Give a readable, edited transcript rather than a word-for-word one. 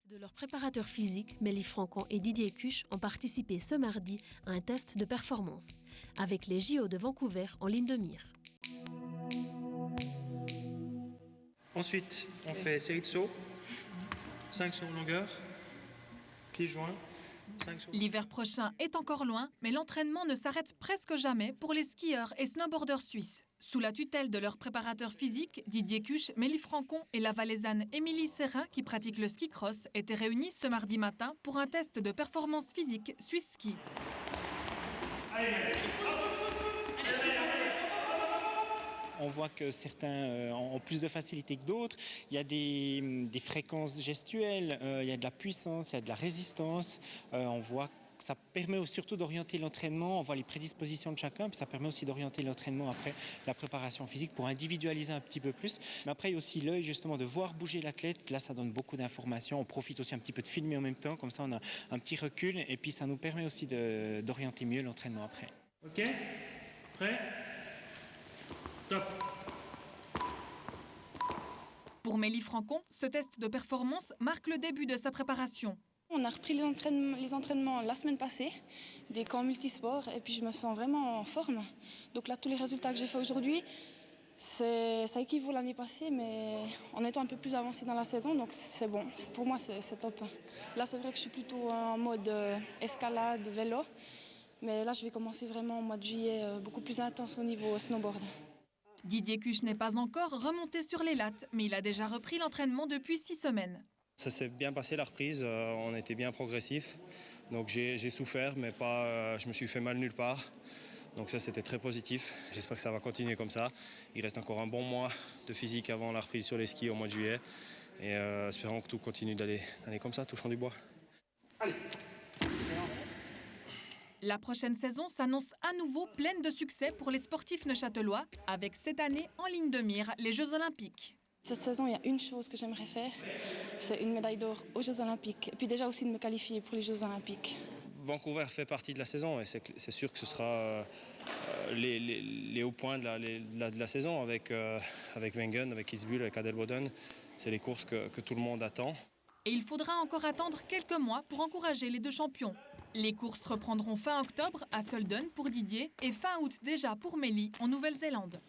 De leurs préparateurs physiques, Mélie Franquon et Didier Cuche ont participé ce mardi à un test de performance, avec les JO de Vancouver en ligne de mire. Ensuite, on fait série de sauts, 5 sur longueur, pieds joints. L'hiver prochain est encore loin, mais l'entraînement ne s'arrête presque jamais pour les skieurs et snowboarders suisses. Sous la tutelle de leur préparateur physique, Didier Cuche, Mélie Franquon et la valaisanne Émilie Serrin, qui pratique le ski cross, étaient réunis ce mardi matin pour un test de performance physique Swiss Ski. On voit que certains ont plus de facilité que d'autres. Il y a des fréquences gestuelles, il y a de la puissance, il y a de la résistance. On voit que ça permet surtout d'orienter l'entraînement. On voit les prédispositions de chacun, puis ça permet aussi d'orienter l'entraînement après la préparation physique pour individualiser un petit peu plus. Mais après, il y a aussi l'œil justement de voir bouger l'athlète. Là, ça donne beaucoup d'informations. On profite aussi un petit peu de filmer en même temps. Comme ça, on a un petit recul et puis ça nous permet aussi d'orienter mieux l'entraînement après. Ok, prêt? Top. Pour Mélie Franquon, ce test de performance marque le début de sa préparation. On a repris les entraînements la semaine passée, des camps multisports, et puis je me sens vraiment en forme. Donc là, tous les résultats que j'ai faits aujourd'hui, ça équivaut l'année passée, mais en étant un peu plus avancé dans la saison, donc c'est bon. Pour moi, c'est top. Là, c'est vrai que je suis plutôt en mode escalade, vélo, mais là, je vais commencer vraiment au mois de juillet, beaucoup plus intense au niveau snowboard. Didier Cuche n'est pas encore remonté sur les lattes, mais il a déjà repris l'entraînement depuis 6 semaines. Ça s'est bien passé la reprise, on était bien progressif. Donc j'ai souffert, mais pas, je me suis fait mal nulle part. Donc ça, c'était très positif. J'espère que ça va continuer comme ça. Il reste encore un bon mois de physique avant la reprise sur les skis au mois de juillet. Et espérons que tout continue d'aller comme ça, touchant du bois. Allez. La prochaine saison s'annonce à nouveau pleine de succès pour les sportifs neuchâtelois, avec cette année en ligne de mire les Jeux Olympiques. Cette saison, il y a une chose que j'aimerais faire, c'est une médaille d'or aux Jeux Olympiques. Et puis déjà aussi de me qualifier pour les Jeux Olympiques. Vancouver fait partie de la saison et c'est sûr que ce sera les hauts points de la saison avec Wengen, avec Kitzbühel, avec Adelboden. C'est les courses que tout le monde attend. Et il faudra encore attendre quelques mois pour encourager les deux champions. Les courses reprendront fin octobre à Sölden pour Didier et fin août déjà pour Mélie en Nouvelle-Zélande.